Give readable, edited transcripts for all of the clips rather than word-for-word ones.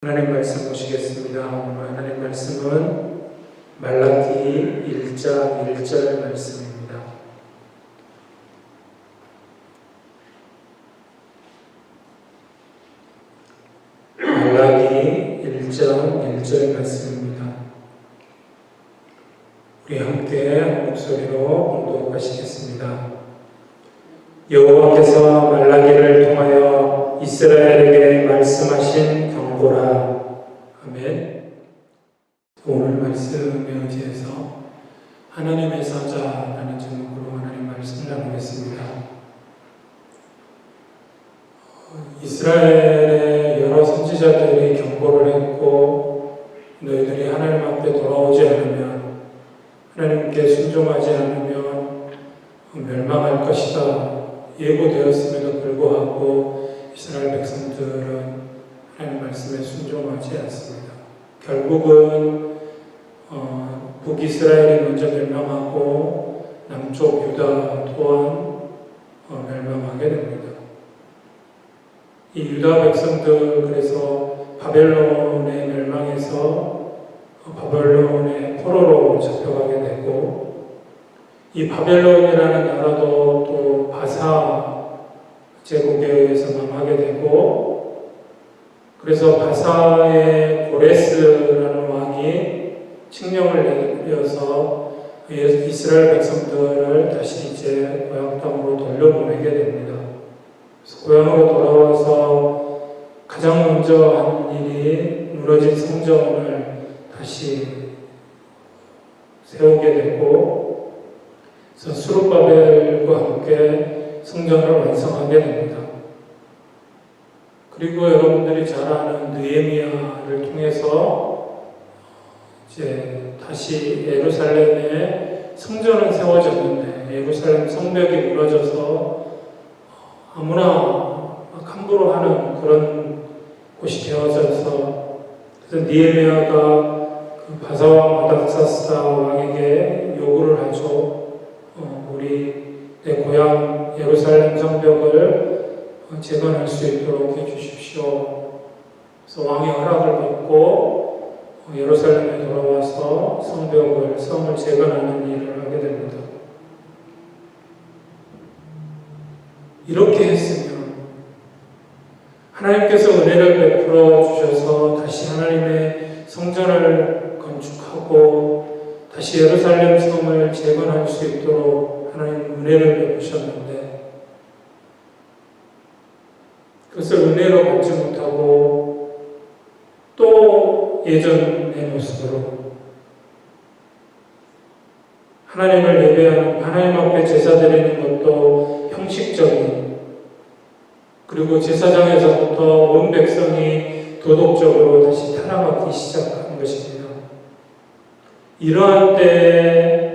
하나님 말씀 보시겠습니다. 오늘 하나님 말씀은 말라기 1장 1절 말씀입니다. 말라기 1장 1절 말씀입니다. 우리 함께 한 목소리로 봉독하시겠습니다. 여호와께서 말라기를 통하여 이스라엘에게 말씀하신 경고라. 아멘. 오늘 말씀에 의지해서 하나님의 사자라는 제목으로 하나님 말씀을 나누겠습니다. 이스라엘의 여러 선지자들이 경고를 했고, 너희들이 하나님 앞에 돌아오지 않으면, 하나님께 순종하지 않으면 멸망할 것이다 예고되었음에도 불구하고 이스라엘 백성들은 하나님 말씀에 순종하지 않습니다. 결국은 북이스라엘이 먼저 멸망하고 남쪽 유다 또한 멸망하게 됩니다. 이 유다 백성들, 그래서 바벨론의 멸망에서 바벨론의 포로로 잡혀가게 되고, 이 바벨론이라는 나라도 또 바사 제국에 의해서 망하게 되고, 그래서 바사의 고레스라는 왕이 칙령을 내려서 이스라엘 백성들을 다시 이제 고향 땅으로 돌려보내게 됩니다. 그래서 고향으로 돌아와서 가장 먼저 하는 일이 무너진 성전을 다시 세우게 되고, 그래서 스룹바벨과 함께 성전을 완성하게 됩니다. 그리고 여러분들이 잘 아는 느헤미야를 통해서 이제 다시 예루살렘에 성전은 세워졌는데 예루살렘 성벽이 무너져서 아무나 막 함부로 하는 그런 곳이 되어져서, 그래서 느헤미야가 그 바사왕 아닥사스다 왕에게 요구를 하죠. 우리 내 고향 예루살렘 성벽을 재건할 수 있도록 해주십시오. 그래서 왕의 허락을 받고 예루살렘에 돌아와서 성을 재건하는 일을 하게 됩니다. 이렇게 했으면 하나님께서 은혜를 베풀어 주셔서 다시 하나님의 성전을 건축하고 다시 예루살렘 성을 재건할 수 있도록 하나님 은혜를 베푸셨는데, 그것을 은혜로 받지 못하고 또 예전의 모습으로 하나님을 예배하는, 하나님 앞에 제사 드리는 것도 형식적인, 그리고 제사장에서부터 온 백성이 도덕적으로 다시 타락하기 시작한 것입니다. 이러한 때에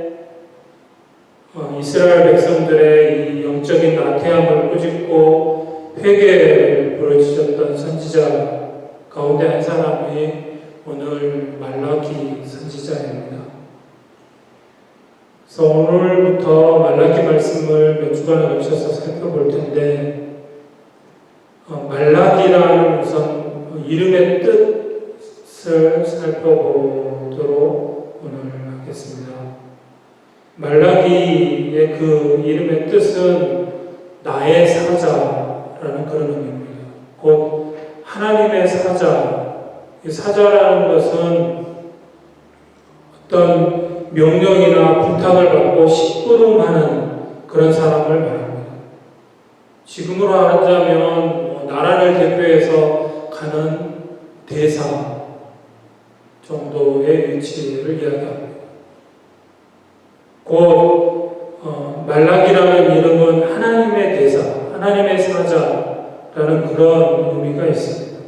이스라엘 백성들의 이 영적인 나태함을 꾸짖고 회개를 부르짖었던 선지자 가운데 한 사람이 오늘 말라기 선지자입니다. 그래서 오늘부터 말라기 말씀을 몇 주간에 걸쳐서 살펴볼 텐데, 말라기라는 우선 이름의 뜻을 살펴보도록 오늘 하겠습니다. 말라기의 그 이름의 뜻은 나의 사자라는 그런 의미입니다. 곧 하나님의 사자. 이 사자라는 것은 어떤 명령이나 부탁을 받고 심부름하는 그런 사람을 말합니다. 지금으로 하자면 나라를 대표해서 가는 대사 정도의 위치를 이야기합니다. 곧 말라기라는 이름은 하나님의 대사, 하나님의 사자라는 그런 의미가 있습니다.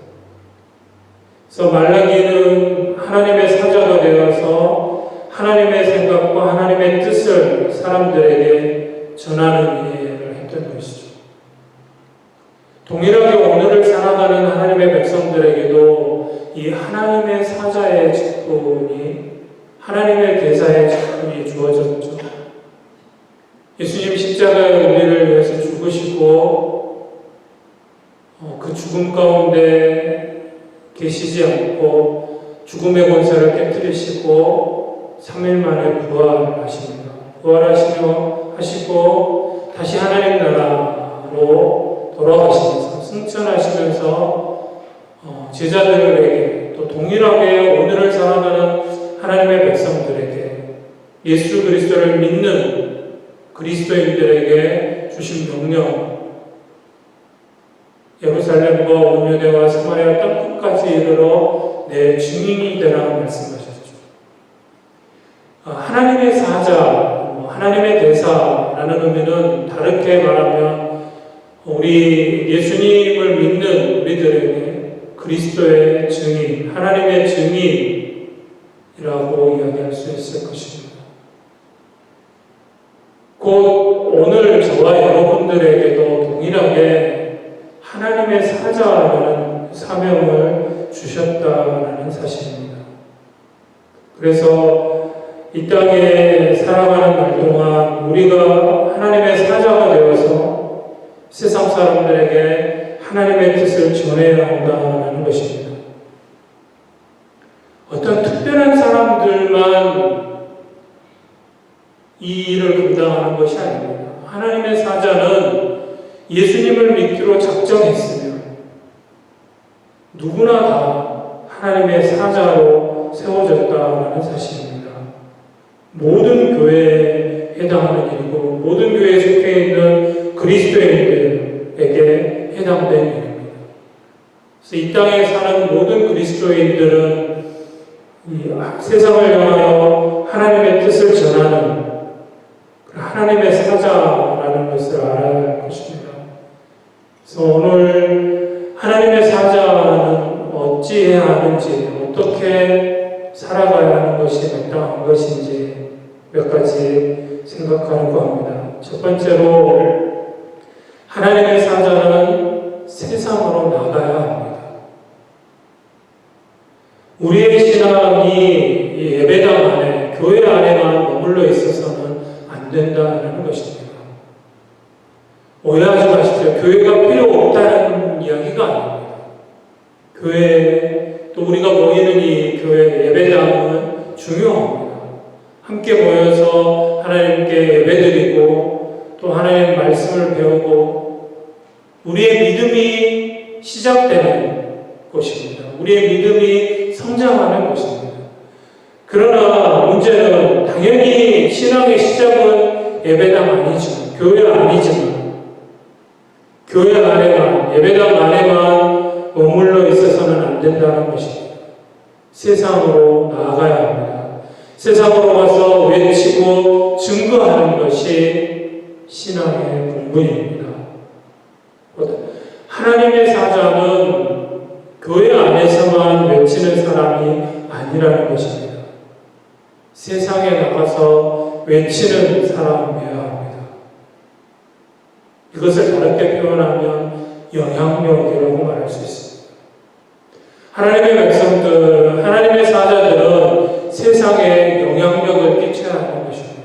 그래서 말라기는 하나님의 사자가 되어서 하나님의 생각과 하나님의 뜻을 사람들에게 전하는 일을 했던 것이죠. 동일하게 오늘을 살아가는 하나님의 백성들에게도 이 하나님의 사자의 직분이, 하나님의 대사의 직분이 주어졌죠. 예수님 십자가의 의미를 위해서 죽으시고 그 죽음 가운데 계신 계시지 않고 죽음의 권세를 깨뜨리시고 3일 만에 부활하십니다. 부활하시고 다시 하나님 나라로 돌아가시면서 승천하시면서 제자들에게 또 동일하게 오늘을 살아가는 하나님의 백성들에게 예수 그리스도를 믿는 그리스도인들에게 주신 명령, 예루살렘과 온 유대와 사마리아 땅끝까지 이르러 내 증인이 되라 말씀하셨죠. 하나님의 사자, 하나님의 대사라는 의미는 다르게 말하면 우리 예수님을 믿는 우리들에게 그리스도의 증인, 하나님의 증인이라고 이야기할 수 있을 것입니다. 곧 오늘 저와 여러분들에게도 동일하게 하나님의 사자라는 사명을 주셨다는 사실입니다. 그래서 이 땅에 살아가는 날 동안 우리가 하나님의 사자가 되어서 세상 사람들에게 하나님의 뜻을 전해야 한다는 것입니다. 어떤 특별한 사람들만 이 일을 감당하는 것이 아닙니다. 하나님의 사자는 예수님을 믿기로 작정했으면 누구나 다 하나님의 사자로 세워졌다는 사실입니다. 모든 교회에 해당하는 일이고 모든 교회에 속해 있는 그리스도인들에게 해당된 일입니다. 그래서 이 땅에 사는 모든 그리스도인들은 이 세상을 향하여 하나님의 뜻을 전하는 하나님의 사자라는 것을 알아야 할 것입니다. 그래서 오늘 하나님의 사자는 어찌해야 하는지, 어떻게 살아가야 하는 것이 마땅한 것인지 몇 가지 생각하려고 합니다. 첫 번째로 하나님의 사자는 세상으로 나가야 합니다. 우리의 신앙이 이 예배당 안에, 교회 안에만 머물러 있어서는 안 된다는 것입니다. 오해하지 마십시오. 교회가 필요 없다는 이야기가 아닙니다. 교회, 또 우리가 모이는 이 교회 예배당은 중요합니다. 함께 모여서 하나님께 예배드리고 또 하나님의 말씀을 배우고 우리의 믿음이 시작되는 곳입니다. 우리의 믿음이 성장하는 곳입니다. 그러나 문제는 당연히 신앙의 시작은 예배당 아니지만, 교회 아니지만 교회 안에만, 예배당 안에만 머물러 있어서는 안 된다는 것입니다. 세상으로 나아가야 합니다. 세상으로 가서 외치고 증거하는 것이 신앙의 본분입니다. 하나님의 사자는 교회 안에서만 외치는 사람이 아니라는 것입니다. 세상에 나가서 외치는 사람이어야 합니다. 이것을 다르게 표현하면 영향력이라고 말할 수 있습니다. 하나님의 백성들, 하나님의 사자들은 세상에 영향력을 끼쳐야 하는 것입니다.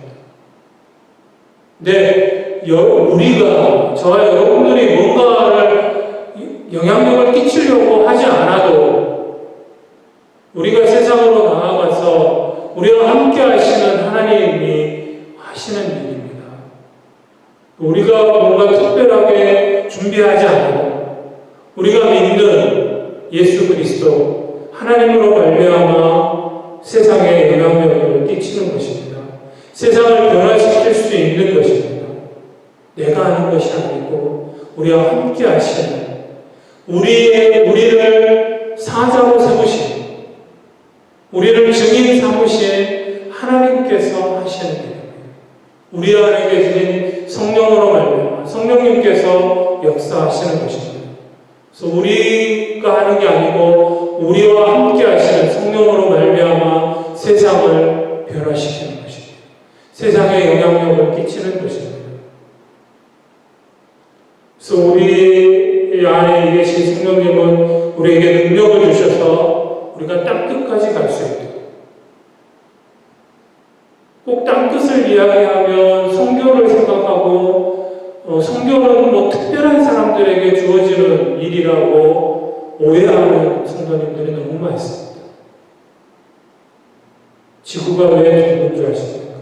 근데 우리가, 저와 여러분들이 뭔가를 영향력을 끼치려고 하지 않아도 우리가 세상으로 나아가서 우리와 함께 하시는 하나님이 하시는 일입니다. 우리가 뭔가 특별하게 준비하지 않아도 우리가 믿는 예수 그리스도 하나님으로 말미암아 세상에 영향력을 끼치는 것입니다. 세상을 변화시킬 수 있는 것입니다. 내가 하는 것이 아니고 우리와 함께 하시는, 우리를 사자로 세우신, 우리를 증인 삼으신 하나님께서 하시는 일입니다. 우리 안에 계신 성령으로 말미암아 성령님께서 역사하시는 것입니다. 그래서 우리가 하는 게 아니고 우리와 함께 하시는 성령으로 말미암아 세상을 변화시키는 것입니다. 세상에 영향력을 끼치는 것입니다. 그래서 우리 안에 계신 성령님은 우리에게 능력을 주셔서 우리가 땅끝까지 갈 수 있도록, 꼭 땅끝을 이야기하면 성교를 생각하고 성교는 특별한 사람들에게 주어지는 일이라고 오해하는 성도님들이 너무 궁금했습니다. 지구가 왜 둥근 줄 아십니까?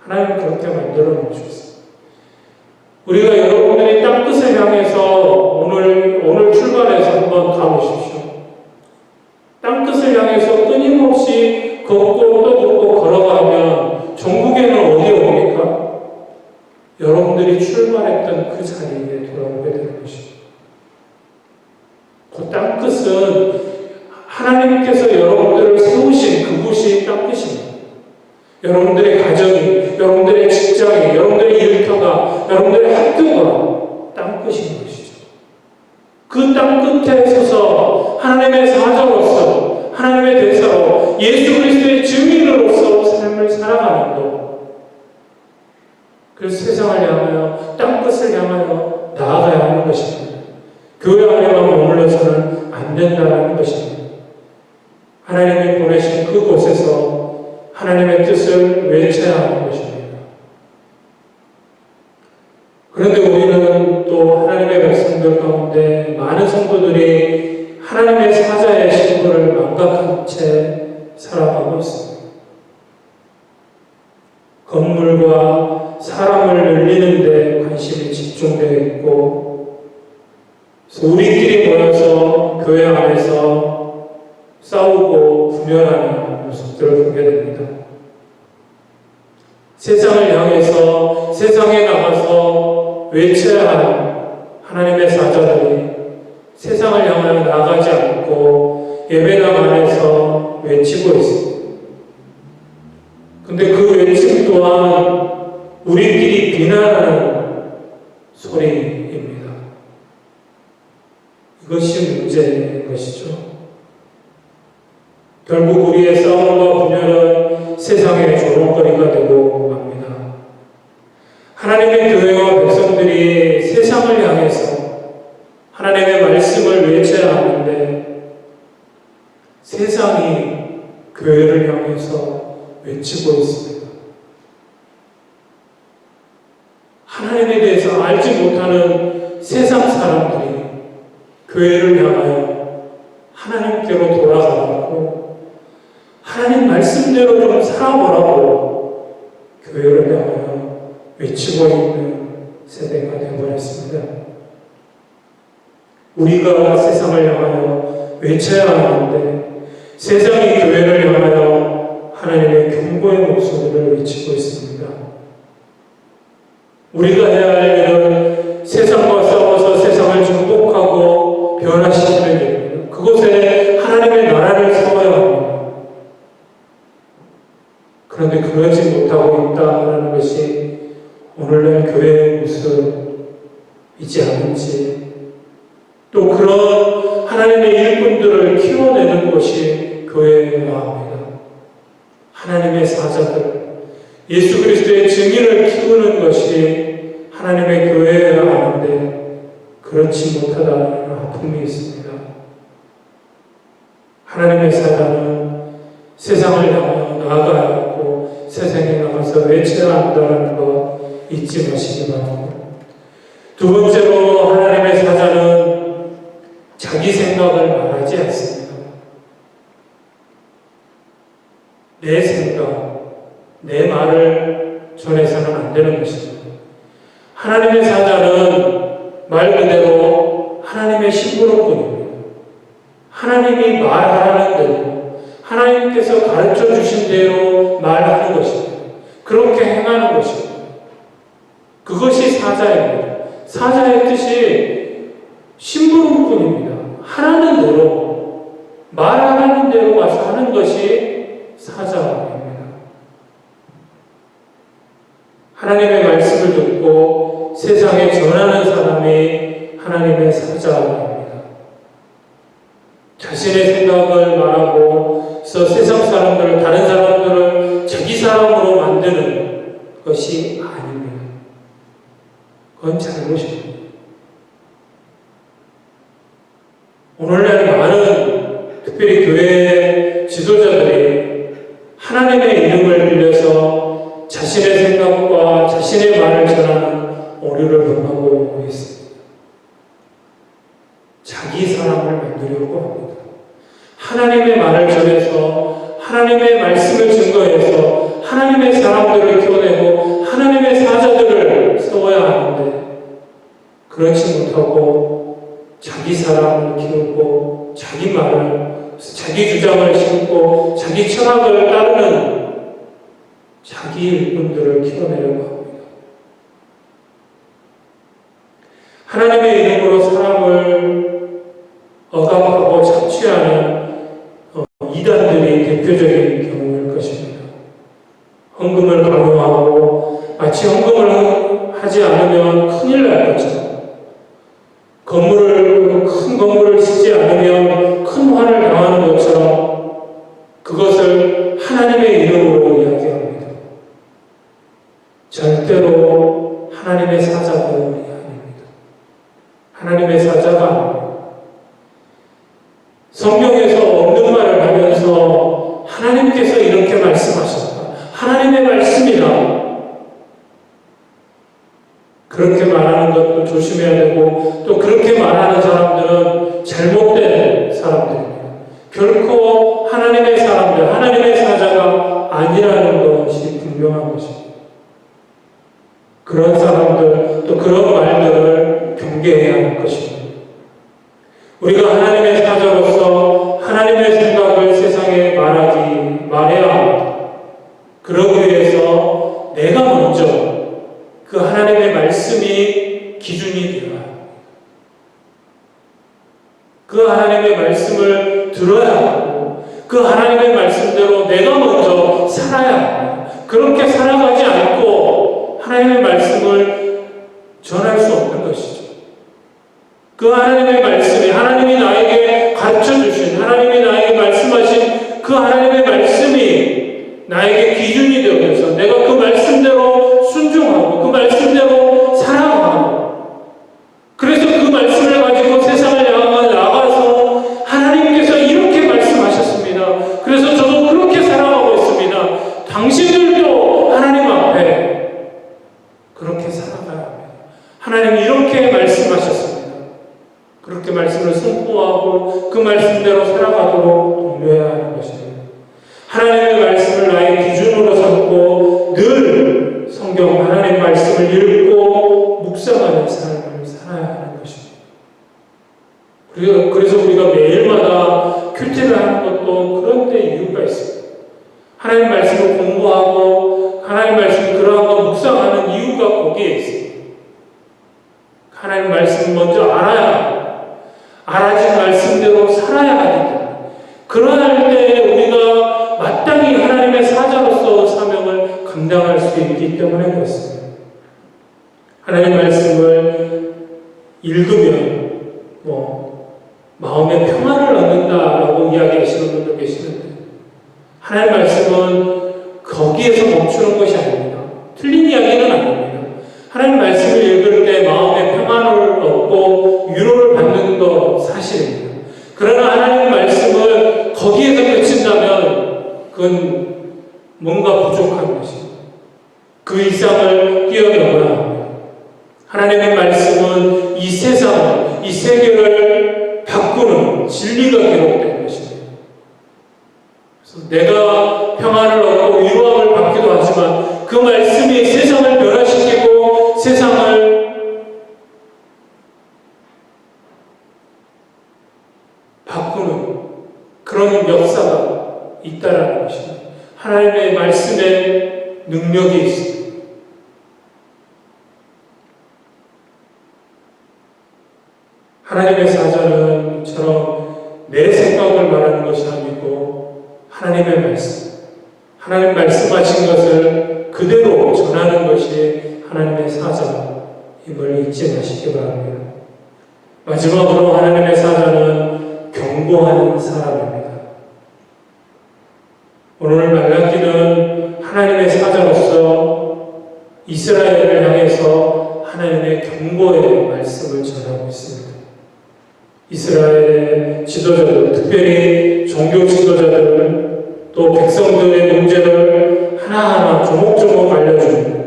하나님 그렇게 만들어 놓으셨어요. 우리가 여러분들이 땅끝을 향해서 오늘 출발해서 한번 가보십시오. 땅끝을 향해서 끊임없이 걷고 또 걷고 걸어가면 전국에는 어디 옵니까? 여러분들이 출발했던 그 자리에 돌아오게 되는 것입니다. 그 땅끝은 하나님께서 여러분들을 세우신 그곳이 땅끝입니다. 여러분들의 가정이, 여러분들의 직장이, 여러분들의 일터가, 여러분들의 학교가 땅끝인 것이죠. 그 땅끝에 서서 하나님의 사자로서, 하나님의 대사로, 예수 그리스도의 증인으로서 삶을 살아가는 것. 그래서 세상을 향하여, 땅끝을 향하여 나아가야 하는 것입니다. 교회 안에만 머물러서는 안 된다는 것입니다. 하나님이 보내신 그곳에서 하나님의 뜻을 외쳐야 하는 것입니다. 그런데 우리는 또 하나님의 백성들 가운데 많은 성도들이 하나님의 사자의 신분을 망각한 채 살아가고 있습니다. 건물과 사람을 늘리는 데 관심이 집중되어 있고, 우리끼리 모여서 교회 안에서 싸우고 분열하는 모습들을 보게 됩니다. 세상을 향해서 세상에 나가서 외쳐야 하는 하나님의 사자들이 세상을 향하여 나가지 않고 예배당 안에서 외치고 있습니다. 근데 그 외침 또한 우리끼리 비난하는 소리입니다. 이것이 문제인 것이죠. 결국 우리의 싸움과 분열은 세상의 조롱거리가 되고 맙니다. 하나님의 교회와 백성들이 세상을 향해서 하나님의 말씀을 외쳐야 하는데 세상이 교회를 향해서 외치고 있습니다. 하나님에 대해서 알지 못하는 세상 사람들이 교회를 향하여 하나님께로 돌아가고 하나님 말씀대로 좀 살아보라고 교회를 향하여 외치고 있는 세대가 되어버렸습니다. 우리가 세상을 향하여 외쳐야 하는데 세상이 교회를 향하여 하나님의 경고의 목소리를 외치고 있습니다. 우리가 해야 할 일은 세상과 싸워서 세상을 정복하고 변화시키는 일입니다. 그곳에 하나님의 나라를 세워야 합니다. 그런데 그러지 못하고 있다는 것이 오늘날 교회의 모습이지 않은지, 또 그런 하나님의 일꾼들을 키워내는 것이 교회여야 합니다. 하나님의 사자들, 예수 그리스도의 증인을 키우는 것이 하나님의 교회여야 하는데 그렇지 못하다는 아픔이 있습니다. 하나님의 사자는 세상을 향하여 나아가야 하고 세상에 나가서 외쳐야 한다는 것 잊지 마시기 바랍니다. 두 번째로 하나님의 사자는 자기 생각을 말하지 않습니다. 내 생각, 내 말을 전해서는 안 되는 것입니다. 하나님의 사자는 말 그대로 하나님의 신부로뿐입니다. 하나님이 말하라는 대로, 하나님께서 가르쳐 주신 대로 말하는 것입니다. 그렇게 행하는 것입니다. 그것이 사자입니다. 사자의 뜻이 심부름꾼입니다. 하라는 대로, 말하라는 대로 와서 하는 것이 사자입니다. 하나님의 말씀을 듣고 세상에 전하는 사람이 하나님의 사자입니다. 자신의 생각을 말하고 세상 사람들을, 다른 사람들을 자기 사람으로 만드는 것이 아닙니다. 그건 잘못입니다. 오늘날 많은 특별히 교회 지도자들이 하나님의 이름을 빌려서 자신의 생각과 자신의 말을 전하는 오류를 범하고 있습니다. 자기 사람을 만들려고 합니다. 하나님의 말을 전해서 하나님의 말씀을 증거해서 하나님의 사람들을 키워내고 하나님의 사자들을 세워야 하는데 그렇지 못하고 자기 사람을 키우고 자기 말을 자기 주장을 심고 자기 철학을 따르는 자기 일꾼들을 키워내려고 합니다. 하나님의 이름으로 사람을 억압하고 착취하는 이단들이 대표적인 경우일 것입니다. 헌금을 강요하고 마치 헌금을 하지 않으면 큰일 날 것처럼 큰 건물을 짓지 않으면 큰 화를 당하는 것처럼 그것을 하나님의 이름으로 이야기합니다. 절대로 하나님의 사자가 아닙니다. 하나님의 사자가 아닙니다. 성경에서 없는 말을 하면서 하나님께서 이렇게 말씀하셨다. 하나님의 말씀이다. 그렇게 말하는 것도 조심해야 되고 또 그렇게 말하는 사람들은 잘못된 사람들입니다. 결코 하나님의 사람들, 하나님의 사자가 아니라는 것이 분명한 것입니다. 그런 사람들, 또 그런 말들을 경계해야 할 것입니다. 우리가 하나님의 사자로서 하나님의 생각을 세상에 말해야 합니다. 그러기 위해서 내가 먼저 그 하나님의 말씀이 기준이 되어야 합니다. 그 하나님의 말씀을 들어야 하고 그 하나님의 말씀대로 내가 먼저 살아야 합니다. 그렇게 살아가지 않고 하나님의 말씀을 전할 수 없는 것이죠. 그 하나님의 말씀이 하나님이 나에게 가르쳐주신 하나님이 나에게 말씀하신 그 하나님의 말씀이 나에게 기준이 되어서 내가 그 말씀대로 순종하고 그 말씀대로 살아가고 그래서 그 말씀을 가지고 세상을 향해 나가서 하나님께서 이렇게 말씀하셨습니다. 그래서 저도 그렇게 살아가고 있습니다. 당신들도 하나님 앞에 그렇게 살아가야 합니다. 하나님이 이렇게 말씀하셨습니다. 그렇게 말씀을 선포하고 그 말씀대로 살아가도록 독려해야 하는 것입니다. 하나님의 말씀을 나의 기준으로 삼고 늘 성경 하나님의 말씀을 읽고 묵상하는 삶을 살아야 하는 것입니다. 그래서 우리가 매일마다 큐티를 하는 것도 그런 데 이유가 있습니다. 하나님 말씀을 공부하고 하나님 말씀을 그러한 거 묵상하는 이유가 거기에 있습니다. 하나님 말씀을 먼저 알아야 하고 알아진 말씀대로 살아야 하기 때문에 그러할 때 우리가 마땅히 하나님의 사자로서 사명을 감당할 수 있기 때문에 그렇습니다. 하나님 말씀을 읽으면 마음의 평안을 얻는다라고 이야기하시는 분도 계시는데 하나님 말씀은 거기에서 멈추는 것이 아닙니다. 틀린 이야기는 아닙니다. 하나님 말씀을 읽을 때 마음의 평안을 얻고 위로를 받는 것 사실입니다. 그러나 하나님 말씀을 거기에서 그친다면 그건 뭔가 부족한 것입니다. 그 이상을 뛰어넘어야 합니다. 하나님의 말씀은 이 세상을, 이 세계를 바꾸는 진리가 기록된 것입니다. 그래서 내가 평안을 얻고 위로함을 받기도 하지만 그 말씀이 세상을 변화시키고 세상을 바꾸는 그런 역사가 있다라는 것입니다. 하나님의 말씀에 능력이 있습니다. 하나님의 사자는 처럼 내 생각을 말하는 것이 아니고 하나님의 말씀, 하나님 말씀하신 것을 그대로 전하는 것이 하나님의 사자임을 잊지 마시기 바랍니다. 마지막으로 하나님의 사자는 경고하는 사람입니다. 오늘 말라기는 하나님의 사자로서 이스라엘을 향해서 하나님의 경고의 말씀을 전하고 있습니다. 이스라엘의 지도자들, 특별히 종교 지도자들, 또 백성들의 문제를 하나하나 조목조목 알려줍니다.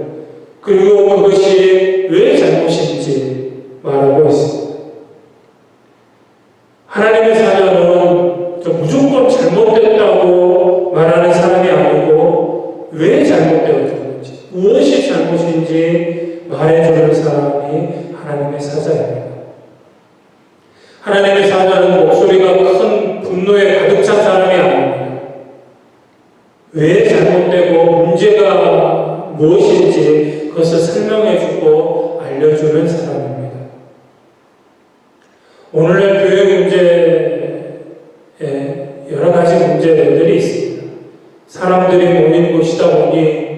그리고 그것이 왜 잘못인지 말하고 있습니다. 하나님의 사자는 무조건 잘못 여러 가지 문제들이 있습니다. 사람들이 모인 곳이다 보니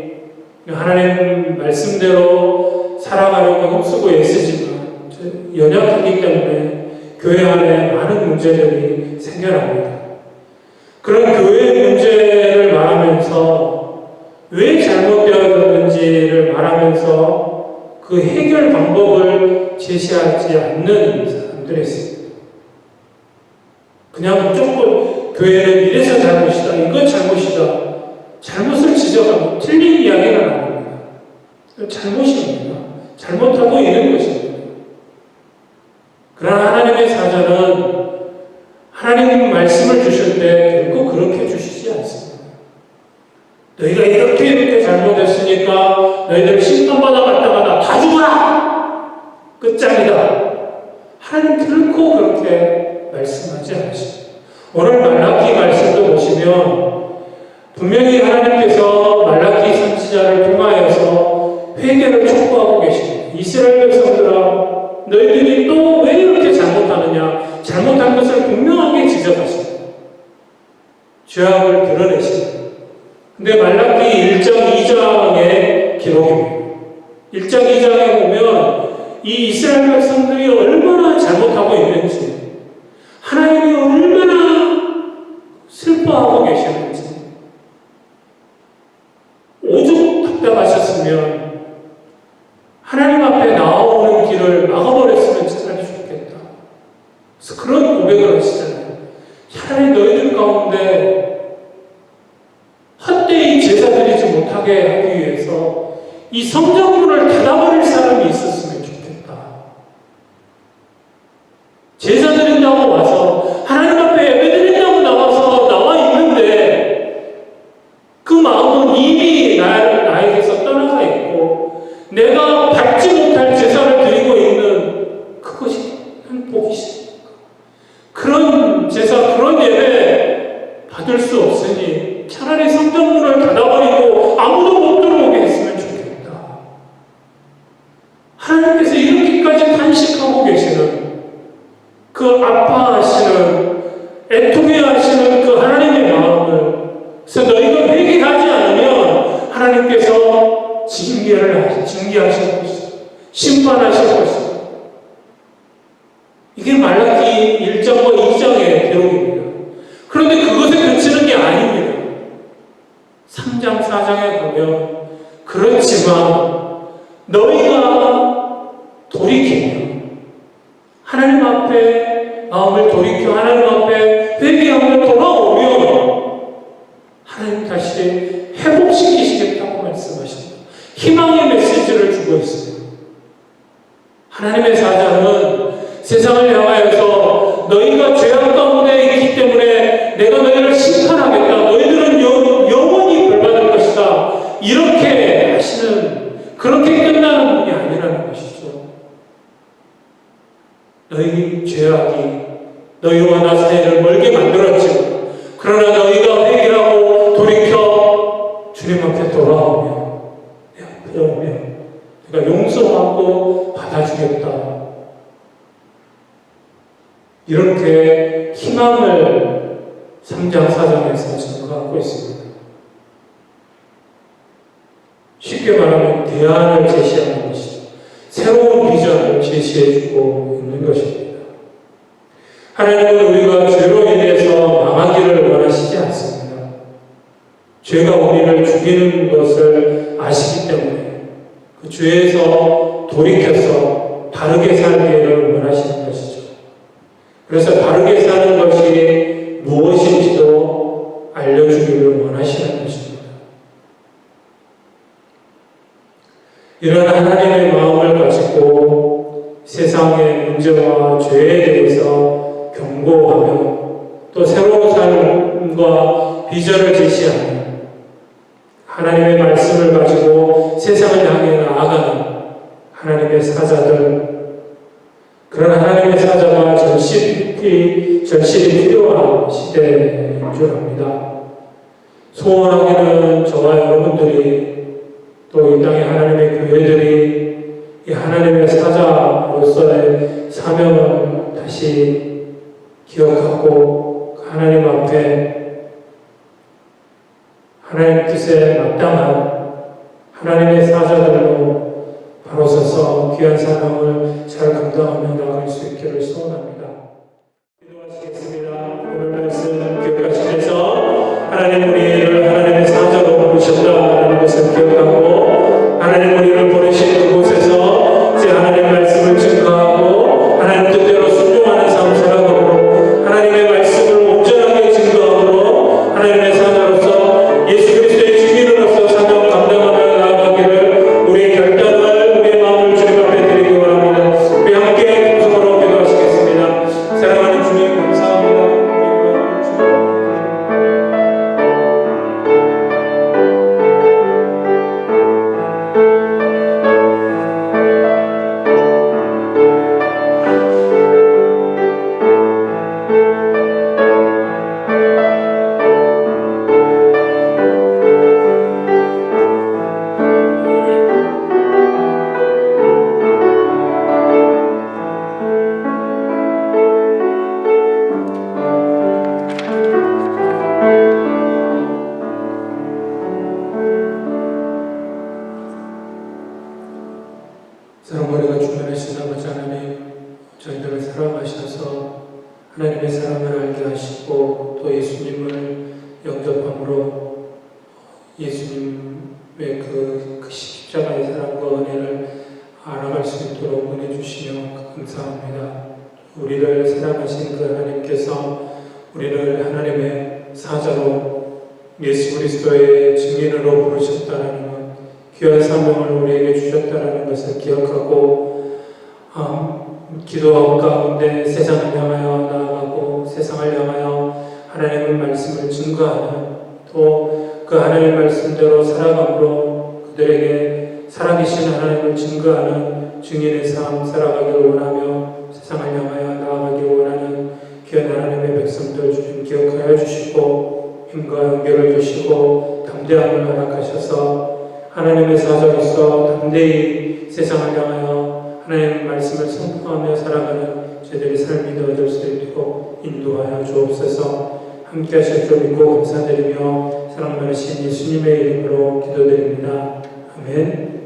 하나님 말씀대로 살아가려고 힘쓰고 애쓰지만 연약하기 때문에 교회 안에 많은 문제들이 생겨납니다. 그런 교회의 문제를 말하면서 왜 잘못되었는지를 말하면서 그 해결 방법을 제시하지 않는 사람들이 있습니다. 그냥 무조건 교회는 이래서 잘못이다, 이건 잘못이다, 잘못을 지적하고 틀린 이야기는 아닙니다. 잘못입니다. 잘못하고 있는 것입니다. 그러나 하나님의 사자는 하나님 말씀을 주실 때 결코 그렇게 주시지 않습니다. 너희가 이렇게 잘못했으니까 너희들 심판받아 갔다가 다 죽어라! 끝장이다. 하나님 결코 그렇게 말씀하지 않으십니다. 오늘 말라기 말씀도 보시면 분명히 하나님께서 말라기 선지자를 통하여서 회개를 촉구하고 계십니다. 이스라엘 백성들아, 너희들이 또 왜 이렇게 잘못하느냐? 잘못한 것을 분명하게 지적하십니다. 죄악을 드러내십니다. 근데 말라기 1장 2장의 기록입니다. 1장 2장에 보면 이 이스라엘 백성들이 얼마나 잘못하고 있는지, 하나님이 얼마나 슬퍼하고 계시는지, 오죽 답답하셨으면 하나님 앞에 나오는 길을 막아버렸으면 차라리 좋겠다. 그래서 그런 고백을 하시잖아요. 차라리 너희들 가운데 헛되이 제사 드리지 못하게 하기 위해서 이 성전문을 닫아버릴 사람이 있었으면 좋겠다. 제사 드린다고 와서 하나님 앞에 예배 드린다고 나와 있는데 그 마음은 이미 나에게서 떠나가 있고 내가 받지 못할 제사를 드리고 있는 그것이 보기 싫습니까? 그런 제사, 그런 예배 받을 수 없으니 차라리 성전문을 닫아버리고 아무도 못 들어오게 했으면 좋겠다. 하나님께서 이렇게까지 탄식하고 계시는, 그 아파하시는, 애통해하시는 그 하나님의 마음을, 그래서 너희가 회개하지 않으면 하나님께서 징계하실 것이다. 심판하실 것이다. 이게 말라기 1장과 2장의 기록입니다. 그런데 그것에 그치는 게 아닙니다. 3장, 4장에 가면 그렇지만 너희가 돌이키면, 하나님 앞에 마음을 돌이켜 하나님 앞에 회개하며 돌아오면 하나님 다시 회복시키시겠다고 말씀하십니다. 희망의 메시지를 주고 있습니다. 하나님의 사자는 세상을 향하여서 너희가 죄악 가운데 있기 때문에 내가 너희를 심판하겠다. 너희들은 영원히 벌받을 것이다. 이렇게 하시는, 그렇게 끝나는 분이 아니라는 것이죠. 너희 죄악이 너희와 나 사이를 멀게 만들었지만, 그러나 너희가 회개하고 돌이켜 주님 앞에 돌아오면, 내 앞에 오면 내가 용서하고 받아주겠다. 이렇게 희망을 3장, 4장에서 증거하고 있습니다. 쉽게 말하면 대안을 제시하는 것이죠. 새로운 비전을 제시해주고 있는 것입니다. 하나님은 우리가 죄로 인해서 망하기를 원하시지 않습니다. 죄가 우리를 죽이는 것을 아시기 때문에 그 죄에서 돌이켜서 바르게 살기를 원하시는 것이죠. 그래서 바르게 사는 것이 무엇인지도 알려주기를 원하시는 것입니다. 이런 하나님의 마음을 가지고 세상의 문제와 죄에 대해서 경고하며 또 새로운 삶과 비전을 제시하며 하나님의 말씀을 가지고 세상을 향해 나아가는 하나님의 사자들, 그런 하나님의 사자가 절실히 필요한 시대인 줄 압니다. 소원하기는 저와 여러분들이 또 이 땅의 하나님의 교회들이 이 하나님의 사자로서의 사명을 다시 기억하고 하나님 앞에 하나님 뜻에 마땅한 하나님의 사자들로 바로 서서 귀한 사명을 잘 감당하며 나아갈 수 있기를 소원합니다. 기도하시겠습니다. 오늘 말씀 기억하시면서 하나님 우리를 하나님의 사자로 부르셨다는 것을 기억하고 하나님 우리를 보내신 그곳에서 이제 하나님 말씀을 증거하고 하나님 뜻대로 순종하는 삶 살아가고 하나님의 말씀을 온전하게 증거함으로 하나님의 사자로서 예수 그리스도의 증인으로서 사명 감당하며 나아가기를 우리의 결단을 우리의 마음을 주님 앞에 드리기 원합니다. 우리 함께 통성으로 기도하시겠습니다. 사랑하는 주님 감사합니다. 사랑머리가 충만하신 아버지 하나님, 저희들을 사랑하셔서 하나님의 사랑을 알게 하시고 또 예수님을 영접함으로 예수님의 그 십자가의 사랑과 은혜를 알아갈 수 있도록 은혜 주시며 감사합니다. 우리를 사랑하신 그 하나님께서 우리를 하나님의 사자로 예수 그리스도의 증인으로 부르셨다는 것, 귀한 사명을 우리에게 주셨다는 것을 기억하고 기도 가운데 세상을 향하여 나아가고 세상을 향하여 하나님의 말씀을 증거하는 또 그 하나님의 말씀대로 살아감으로 그들에게 살아계신 하나님을 증거하는 증인의 삶 살아가기를 원하며 세상을 향하여 나아가기를 원하는 귀한 하나님의 백성들 주님 기억하여 주시고 힘과 용기를 주시고 담대함을 허락하셔서 하나님의 사자로서 담대히 세상을 향하여 하나님의 말씀을 선포하며 살아가는 저희들의 삶이 되어질 수 있도록 인도하여 주옵소서. 함께 하실 줄 믿고 감사드리며 사랑 많으신 예수님의 이름으로 기도드립니다. 아멘.